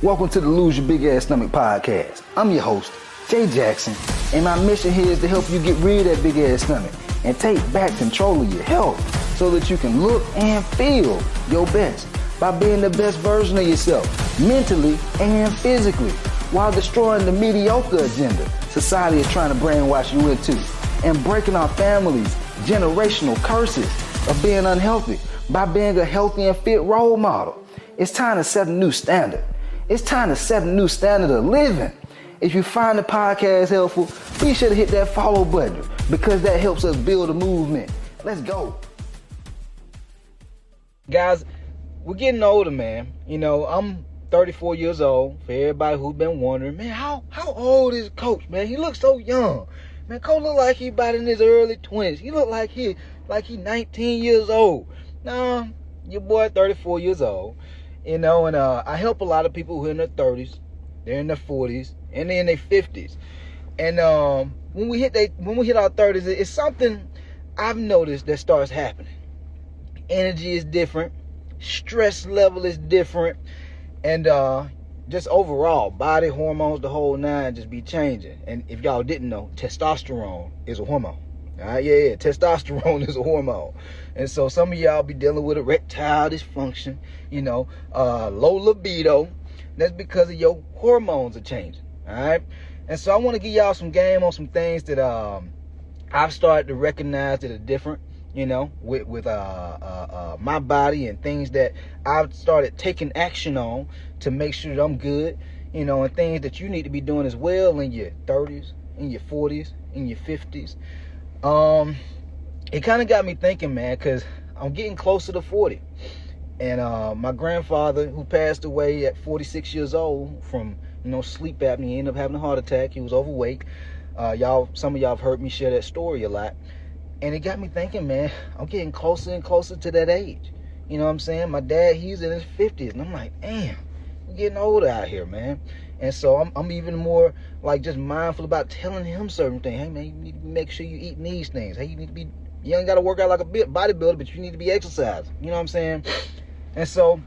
Welcome to the Lose Your Big Ass Stomach podcast. I'm your host, Jay Jackson, and my mission here is to help you get rid of that big ass stomach and take back control of your health so that you can look and feel your best by being the best version of yourself, mentally and physically, while destroying the mediocre agenda society is trying to brainwash you into, and breaking our families' generational curses of being unhealthy by being a healthy and fit role model. It's time to set a new standard. It's time to set a new standard of living. If you find the podcast helpful, be sure to hit that follow button because that helps us build a movement. Let's go. Guys, we're getting older, man. You know, I'm 34 years old. For everybody who's been wondering, man, how old is Coach, man? He looks so young. Man, Coach look like he about in his early 20s. He look like he 19 years old. Nah, your boy 34 years old. You know, and I help a lot of people who are in their 30s, they're in their 40s, and they're in their 50s. And when we hit our 30s, it's something I've noticed that starts happening. Energy is different, stress level is different, and just overall body hormones, the whole nine, just be changing. And if y'all didn't know, testosterone is a hormone. All right, yeah, testosterone is a hormone. And so some of y'all be dealing with erectile dysfunction, you know, low libido. That's because of your hormones are changing, all right? And so I want to give y'all some game on some things that I've started to recognize that are different, you know, with my body, and things that I've started taking action on to make sure that I'm good, you know, and things that you need to be doing as well in your 30s, in your 40s, in your 50s. It kind of got me thinking, man, because I'm getting closer to 40. And my grandfather, who passed away at 46 years old from, you know, sleep apnea, he ended up having a heart attack. He was overweight. Some of y'all have heard me share that story a lot. And it got me thinking, man, I'm getting closer and closer to that age. You know what I'm saying? My dad, he's in his 50s. And I'm like, damn, I'm getting older out here, man. And so I'm even more like just mindful about telling him certain things. Hey, man, you need to make sure you eat these things. Hey, you ain't got to work out like a bodybuilder, but you need to be exercising. You know what I'm saying? And so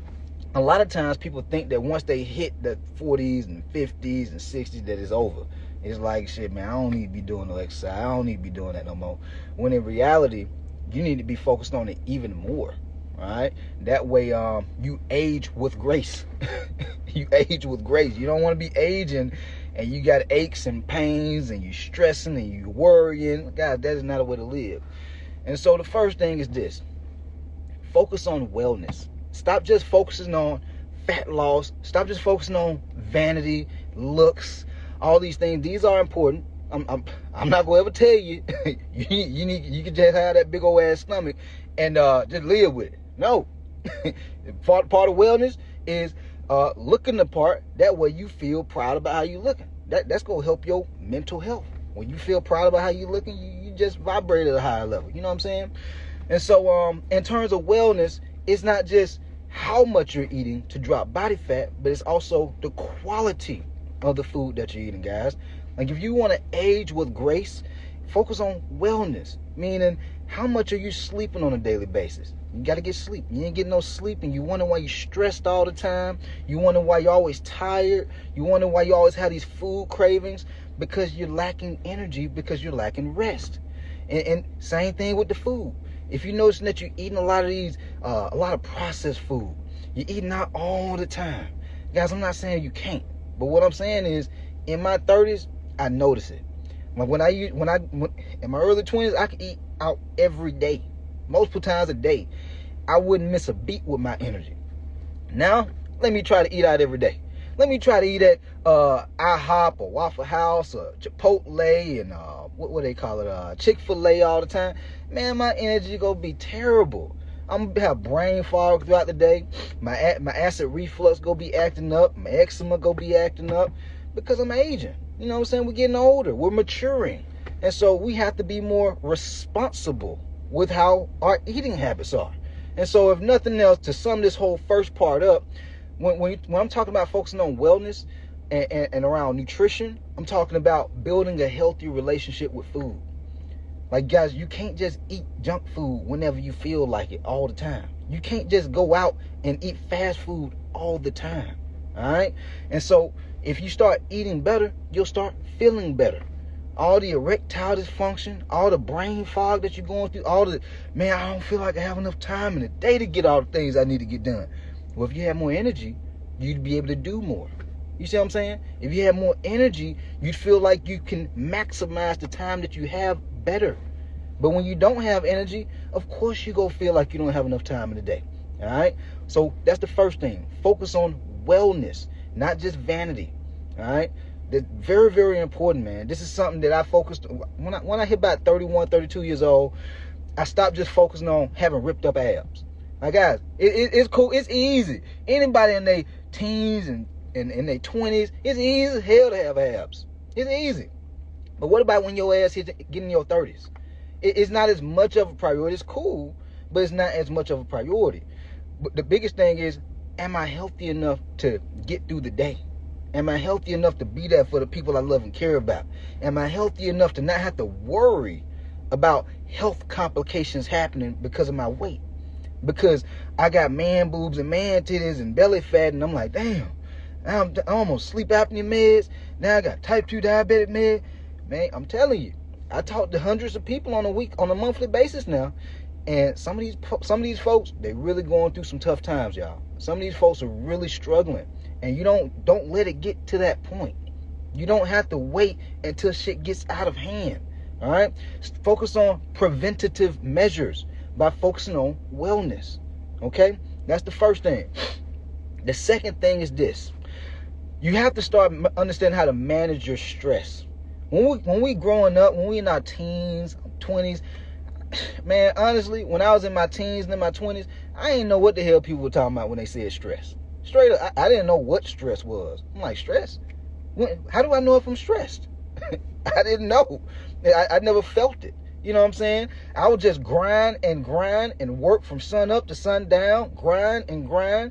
a lot of times people think that once they hit the 40s and 50s and 60s that it's over. It's like, shit, man, I don't need to be doing no exercise. I don't need to be doing that no more. When in reality, you need to be focused on it even more. All right? That way you age with grace. You age with grace. You don't want to be aging and you got aches and pains and you stressing and you worrying. Guys, that is not a way to live. And so the first thing is this. Focus on wellness. Stop just focusing on fat loss. Stop just focusing on vanity, looks, all these things. These are important. I'm not gonna ever tell you you can just have that big old ass stomach and just live with it. No. part of wellness is looking the part. That way you feel proud about how you looking. That's gonna help your mental health. When you feel proud about how you looking, you just vibrate at a higher level. You know what I'm saying? And so in terms of wellness, it's not just how much you're eating to drop body fat, but it's also the quality of the food that you're eating, guys. Like, if you want to age with grace, focus on wellness, meaning how much are you sleeping on a daily basis? You got to get sleep. You ain't getting no sleep, and you wonder why you're stressed all the time. You wonder why you're always tired. You wonder why you always have these food cravings, because you're lacking energy, because you're lacking rest. And same thing with the food. If you're noticing that you're eating a lot of processed food, you're eating out all the time. Guys, I'm not saying you can't, but what I'm saying is, in my 30s, I notice it. Like when in my early 20s, I could eat out every day, multiple times a day. I wouldn't miss a beat with my energy. Now, let me try to eat out every day. Let me try to eat at IHOP or Waffle House or Chipotle and what they call it, Chick-fil-A all the time. Man, my energy gonna be terrible. I'm gonna have brain fog throughout the day. My acid reflux gonna be acting up. My eczema gonna be acting up because I'm aging. You know what I'm saying? We're getting older. We're maturing. And so we have to be more responsible with how our eating habits are. And so if nothing else, to sum this whole first part up, when I'm talking about focusing on wellness and around nutrition, I'm talking about building a healthy relationship with food. Like, guys, you can't just eat junk food whenever you feel like it all the time. You can't just go out and eat fast food all the time. All right. And so if you start eating better, you'll start feeling better. All the erectile dysfunction, all the brain fog that you're going through, all the, man, I don't feel like I have enough time in the day to get all the things I need to get done. Well, if you have more energy, you'd be able to do more. You see what I'm saying? If you have more energy, you'd feel like you can maximize the time that you have better. But when you don't have energy, of course you go feel like you don't have enough time in the day. All right? So that's the first thing. Focus on wellness, not just vanity. All right? That's very, very important, man. This is something that I focused when I hit about 31, 32 years old. I stopped just focusing on having ripped up abs. Like, guys, it's cool. It's easy. Anybody in their teens and in their 20s, it's easy as hell to have abs. It's easy. But what about when your ass getting in your 30s? It's not as much of a priority. It's cool, but it's not as much of a priority. But the biggest thing is, am I healthy enough to get through the day? Am I healthy enough to be there for the people I love and care about? Am I healthy enough to not have to worry about health complications happening because of my weight? Because I got man boobs and man titties and belly fat, and I'm like, damn, I'm almost sleep apnea meds. Now I got type 2 diabetic med. Man, I'm telling you, I talk to hundreds of people on a monthly basis now. And some of these folks, they really going through some tough times, y'all. Some of these folks are really struggling. And you don't let it get to that point. You don't have to wait until shit gets out of hand. All right? Focus on preventative measures by focusing on wellness. Okay? That's the first thing. The second thing is this. You have to start understanding how to manage your stress. When we growing up, when we in our teens, 20s, man, honestly, when I was in my teens and in my 20s, I didn't know what the hell people were talking about when they said stress. Straight up, I didn't know what stress was. I'm like, stress? How do I know if I'm stressed? I didn't know. I never felt it. You know what I'm saying? I would just grind and work from sun up to sundown, grind and grind.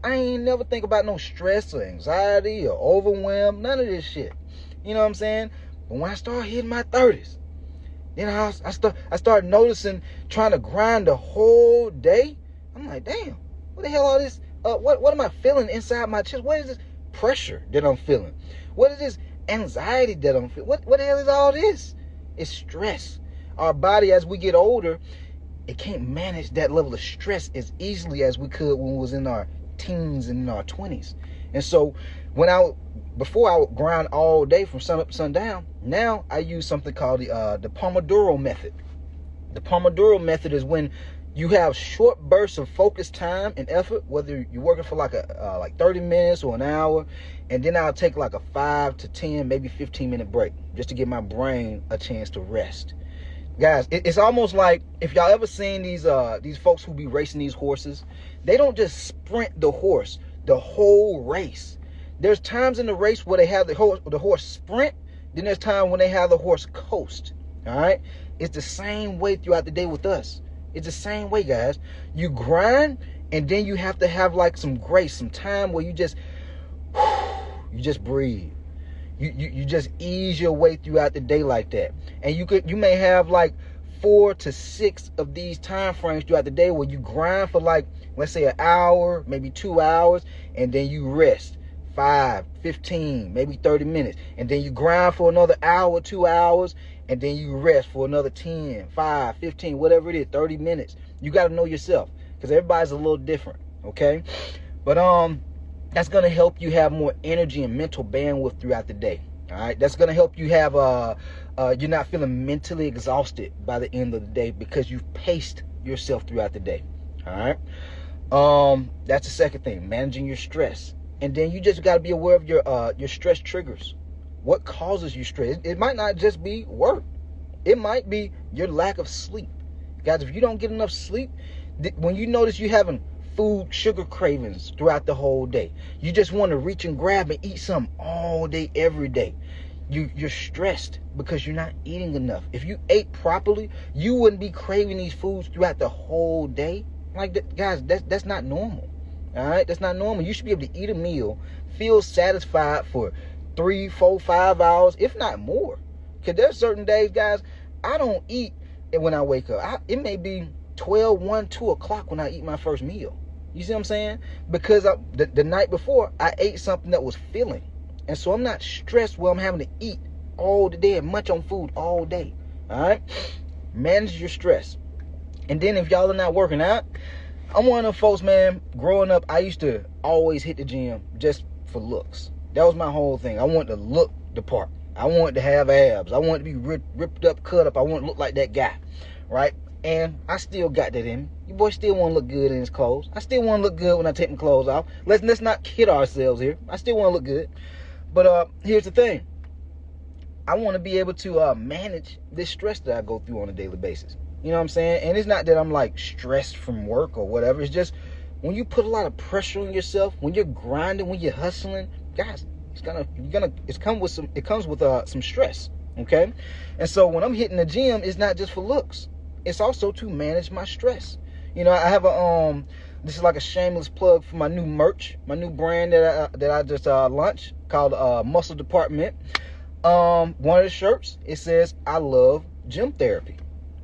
I ain't never think about no stress or anxiety or overwhelm, none of this shit. You know what I'm saying? But when I started hitting my 30s, then I started noticing trying to grind the whole day. I'm like, damn, what the hell all this? What am I feeling inside my chest? What is this pressure that I'm feeling? What is this anxiety that I'm feeling? What the hell is all this? It's stress. Our body, as we get older, it can't manage that level of stress as easily as we could when we was in our teens and in our 20s. And so before I would grind all day from sun up to sundown, now I use something called the Pomodoro method. The Pomodoro method is when you have short bursts of focused time and effort, whether you're working for like 30 minutes or an hour, and then I'll take like a 5 to 10, maybe 15-minute break just to give my brain a chance to rest. Guys, it's almost like if y'all ever seen these folks who be racing these horses, they don't just sprint the horse the whole race. There's times in the race where they have the horse sprint, then there's time when they have the horse coast. All right? It's the same way throughout the day with us. It's the same way, guys. You grind, and then you have to have like some grace, some time where you just breathe. You just ease your way throughout the day like that. And you may have like 4 to 6 of these time frames throughout the day where you grind for like, let's say, an hour, maybe 2 hours, and then you rest 5, 15, maybe 30 minutes. And then you grind for another hour, 2 hours, and then you rest for another 10, 5, 15, whatever it is, 30 minutes. You got to know yourself because everybody's a little different, okay? But that's going to help you have more energy and mental bandwidth throughout the day, all right? That's going to help you have, you're not feeling mentally exhausted by the end of the day because you've paced yourself throughout the day, all right? That's the second thing, managing your stress. And then you just got to be aware of your stress triggers. What causes you stress? It might not just be work. It might be your lack of sleep. Guys, if you don't get enough sleep, when you notice you having food, sugar cravings throughout the whole day, you just want to reach and grab and eat something all day, every day. You're stressed because you're not eating enough. If you ate properly, you wouldn't be craving these foods throughout the whole day. Like that, guys, that's not normal. All right, that's not normal. You should be able to eat a meal, feel satisfied for 3, 4, 5 hours, if not more. Because there's certain days, guys, I don't eat when I wake up. It may be 12, 1, 2 o'clock when I eat my first meal. You see what I'm saying? Because the night before, I ate something that was filling. And so I'm not stressed where I'm having to eat all the day and munch on food all day. All right? Manage your stress. And then if y'all are not working out, I'm one of them folks, man. Growing up, I used to always hit the gym just for looks. That was my whole thing. I wanted to look the part. I wanted to have abs. I wanted to be ripped up, cut up. I wanted to look like that guy, right? And I still got that in me. Your boy still want to look good in his clothes. I still want to look good when I take my clothes off. Let's not kid ourselves here. I still want to look good. But here's the thing. I want to be able to manage this stress that I go through on a daily basis. You know what I'm saying? And it's not that I'm like stressed from work or whatever. It's just when you put a lot of pressure on yourself, when you're grinding, when you're hustling, guys, it comes with some stress. Okay? And so when I'm hitting the gym, it's not just for looks. It's also to manage my stress. You know, I have this is like a shameless plug for my new merch, my new brand that I just launched called Muscle Department. One of the shirts, it says, I love gym therapy.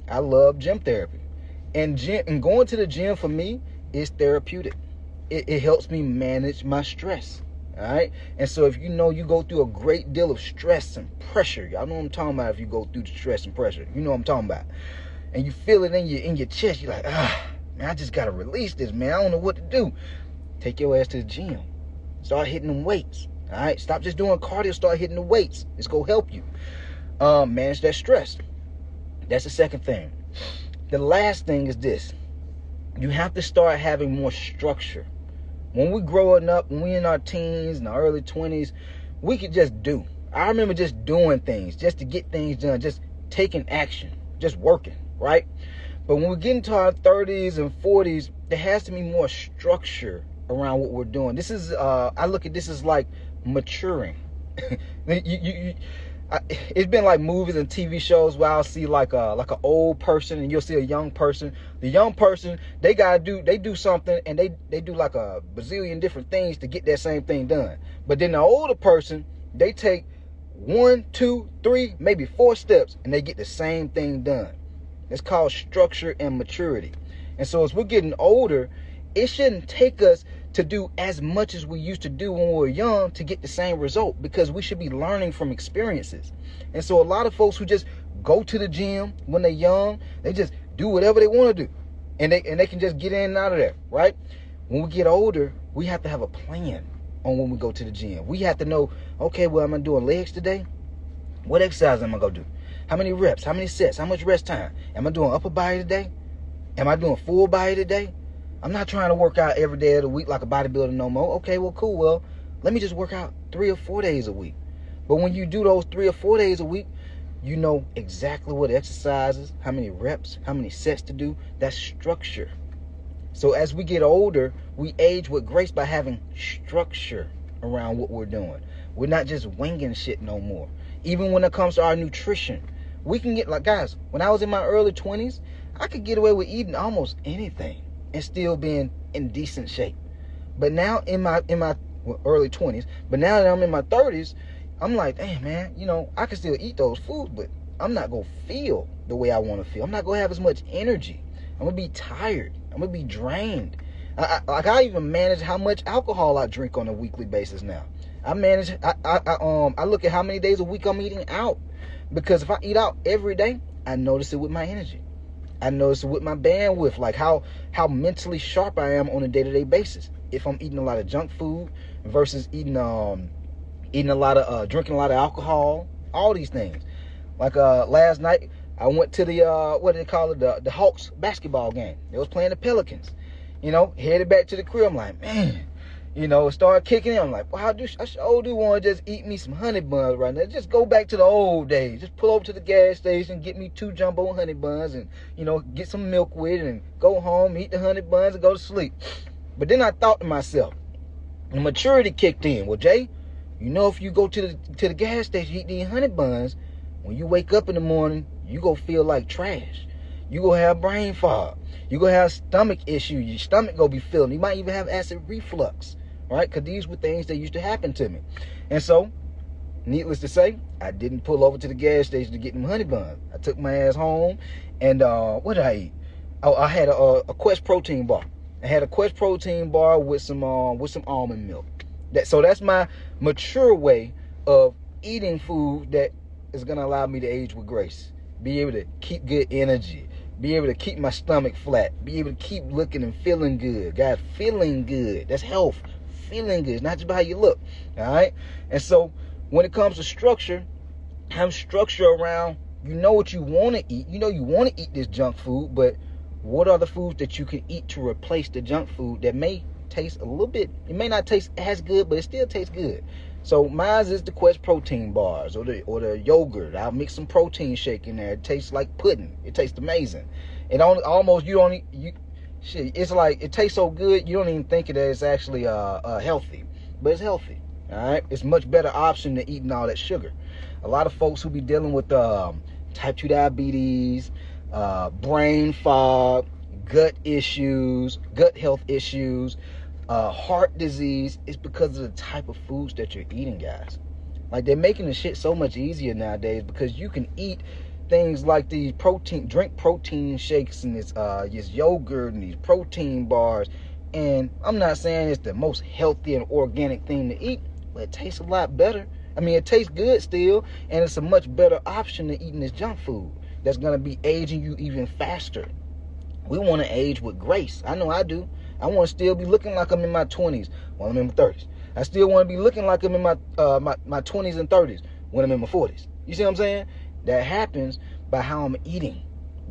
I love gym therapy. And going to the gym for me is therapeutic. It helps me manage my stress. All right. And so if you know you go through a great deal of stress and pressure, y'all know what I'm talking about. If you go through the stress and pressure, you know what I'm talking about. And you feel it in your chest, you're like, man, I just gotta release this, man. I don't know what to do. Take your ass to the gym. Start hitting them weights. All right. Stop just doing cardio. Start hitting the weights. It's gonna help you manage that stress. That's the second thing. The last thing is this. You have to start having more structure. When we growing up, when we in our teens, in our early 20s, we could just do. I remember just doing things, just to get things done, just taking action, just working, right? But when we get into our 30s and 40s, there has to be more structure around what we're doing. This is, I look at this as like maturing. It's been like movies and TV shows where I'll see like an old person and you'll see a young person. The young person, they do something and they do like a bazillion different things to get that same thing done. But then the older person, they take 1, 2, 3, maybe 4 steps and they get the same thing done. It's called structure and maturity. And so as we're getting older, it shouldn't take us to do as much as we used to do when we were young to get the same result, because we should be learning from experiences. And so a lot of folks who just go to the gym when they're young, they just do whatever they want to do. And they can just get in and out of there, right? When we get older, we have to have a plan on when we go to the gym. We have to know, okay, well, am I doing legs today? What exercise am I going to do? How many reps? How many sets? How much rest time? Am I doing upper body today? Am I doing full body today? I'm not trying to work out every day of the week like a bodybuilder no more. Okay, well, cool. Well, let me just work out 3 or 4 days a week. But when you do those 3 or 4 days a week, you know exactly what exercises, how many reps, how many sets to do. That's structure. So as we get older, we age with grace by having structure around what we're doing. We're not just winging shit no more. Even when it comes to our nutrition, we can get, like, guys, when I was in my early 20s, I could get away with eating almost anything and still being in decent shape. But now in my early 20s, but now that I'm in my 30s, I'm like, damn, man, you know, I can still eat those foods, but I'm not going to feel the way I want to feel. I'm not going to have as much energy. I'm going to be tired. I'm going to be drained. I even manage how much alcohol I drink on a weekly basis now. I look at how many days a week I'm eating out. Because if I eat out every day, I notice it with my energy. I notice it with my bandwidth, like how mentally sharp I am on a day-to-day basis. If I'm eating a lot of junk food versus eating a lot of drinking a lot of alcohol, all these things. Like last night, I went to the what do they call it, the Hawks basketball game. They was playing the Pelicans. You know, headed back to the crib. I'm like, man, you know, it started kicking in. I'm like, well, I sure do want to just eat me some honey buns right now. Just go back to the old days. Just pull over to the gas station, get me 2 jumbo honey buns and, you know, get some milk with it and go home, eat the honey buns and go to sleep. But then I thought to myself, the maturity kicked in. Well, Jay, you know, if you go to the gas station, eat these honey buns, when you wake up in the morning, you go feel like trash. You go have brain fog. You go have stomach issues. Your stomach go be feeling. You might even have acid reflux. Right? Because these were things that used to happen to me. And so, needless to say, I didn't pull over to the gas station to get them honey buns. I took my ass home and what did I eat? Oh, I had a Quest protein bar. I had a Quest protein bar with some almond milk. That's my mature way of eating food that is gonna allow me to age with grace. Be able to keep good energy. Be able to keep my stomach flat. Be able to keep looking and feeling good. Guys, feeling good. That's health. Feeling good. It's not just about how you look. All right? And so when it comes to structure, have structure around, you know what you want to eat. You know you want to eat this junk food, but what are the foods that you can eat to replace the junk food that may taste a little bit, it may not taste as good, but it still tastes good. So mine is the Quest protein bars or the yogurt. I'll mix some protein shake in there. It tastes like pudding. It tastes amazing. It's like it tastes so good you don't even think it is actually healthy, but it's healthy. All right, it's a much better option than eating all that sugar. A lot of folks who be dealing with type 2 diabetes, brain fog, gut health issues, heart disease, is because of the type of foods that you're eating, guys. Like, they're making the shit so much easier nowadays because you can eat things like these drink protein shakes and this yogurt and these protein bars. And I'm not saying it's the most healthy and organic thing to eat, but it tastes a lot better. I mean, it tastes good still, and it's a much better option than eating this junk food that's going to be aging you even faster. We want to age with grace. I know I do. I want to still be looking like I'm in my 20s while I'm in my 30s. I still want to be looking like I'm in my 20s and 30s when I'm in my 40s. You see what I'm saying? That happens by how I'm eating,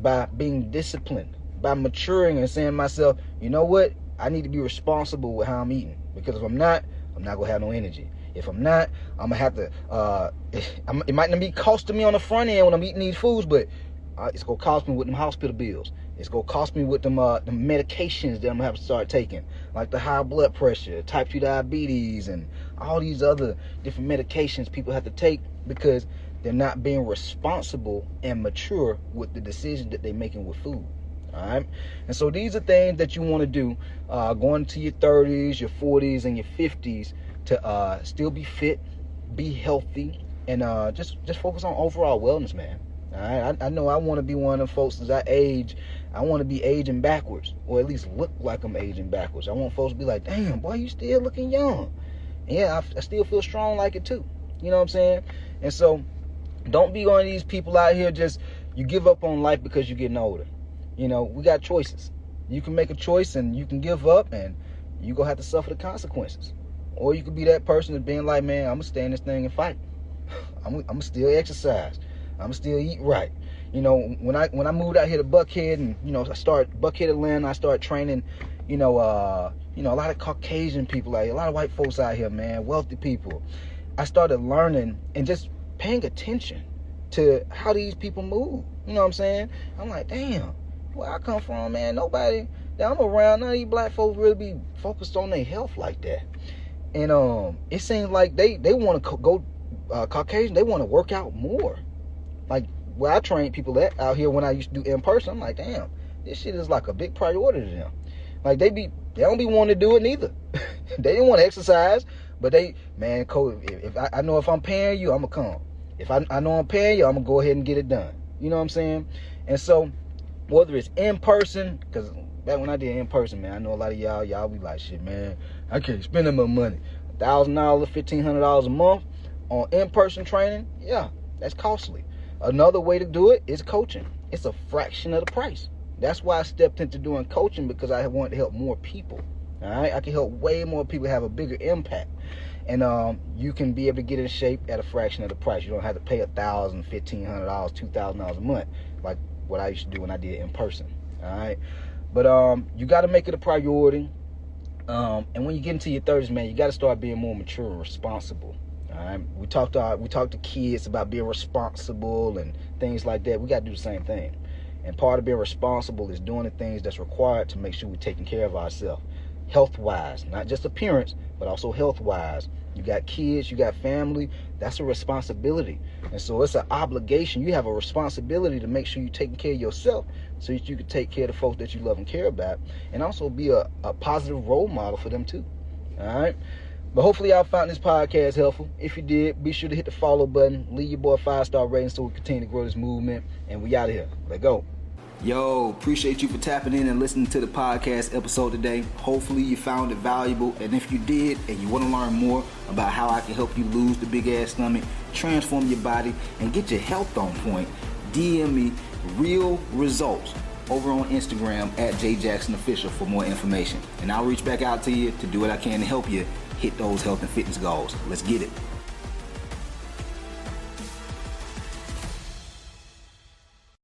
by being disciplined, by maturing and saying to myself, you know what? I need to be responsible with how I'm eating, because if I'm not going to have no energy. If I'm not, I'm going to have to, it might not be costing me on the front end when I'm eating these foods, but it's going to cost me with them hospital bills. It's going to cost me with them medications that I'm going to have to start taking, like the high blood pressure, type 2 diabetes, and all these other different medications people have to take because they're not being responsible and mature with the decisions that they're making with food. All right. And so these are things that you want to do going to your 30s, your 40s, and your 50s to still be fit, be healthy, and just focus on overall wellness, man. All right. I know I want to be one of them folks as I age. I want to be aging backwards, or at least look like I'm aging backwards. I want folks to be like, damn, boy, you still looking young. And yeah, I still feel strong like it too. You know what I'm saying? And so don't be one of these people out here just, you give up on life because you're getting older. You know, we got choices. You can make a choice and you can give up and you're going to have to suffer the consequences. Or you could be that person that's being like, man, I'm going to stay in this thing and fight. I'm going to still exercise. I'm going to still eat right. You know, when I moved out here to Buckhead and, you know, I started Buckhead, Atlanta, I started training, a lot of Caucasian people, like a lot of white folks out here, man, wealthy people. I started learning and just paying attention to how these people move. You know what I'm saying? I'm like, damn, where I come from, man, nobody that I'm around, none of these black folks really be focused on their health like that. And it seems like they want to go Caucasian, they want to work out more. Like where I train people at out here when I used to do in person, I'm like, damn, this shit is like a big priority to them. Like they don't be wanting to do it neither. They didn't want to exercise, but coach, if I know if I'm paying you, I'm gonna come. If I know I'm paying you, I'm gonna go ahead and get it done. You know what I'm saying? And so whether it's in person, because back when I did in person, man, I know a lot of y'all be like, shit, man, I can't spend that much money. $1,000, $1,500 a month on in-person training, yeah, that's costly. Another way to do it is coaching. It's a fraction of the price. That's why I stepped into doing coaching, because I wanted to help more people. All right, I can help way more people have a bigger impact, and you can be able to get in shape at a fraction of the price. You don't have to pay $1,000, $1,500, $2,000 a month like what I used to do when I did it in person. All right, but you got to make it a priority. And when you get into your 30s, man, you got to start being more mature and responsible. All right, we talk to kids about being responsible and things like that. We got to do the same thing. And part of being responsible is doing the things that's required to make sure we're taking care of ourselves, health-wise, not just appearance, but also health-wise. You got kids, you got family, that's a responsibility. And so it's an obligation. You have a responsibility to make sure you're taking care of yourself so that you can take care of the folks that you love and care about, and also be a positive role model for them too. All right? But hopefully y'all found this podcast helpful. If you did, be sure to hit the follow button, leave your boy a 5-star rating so we continue to grow this movement, and we out of here. Let's go. Yo, appreciate you for tapping in and listening to the podcast episode today. Hopefully you found it valuable, and if you did and you want to learn more about how I can help you lose the big ass stomach, transform your body, and get your health on point, DM me real results over on Instagram at JJacksonOfficial for more information. And I'll reach back out to you to do what I can to help you hit those health and fitness goals. Let's get it.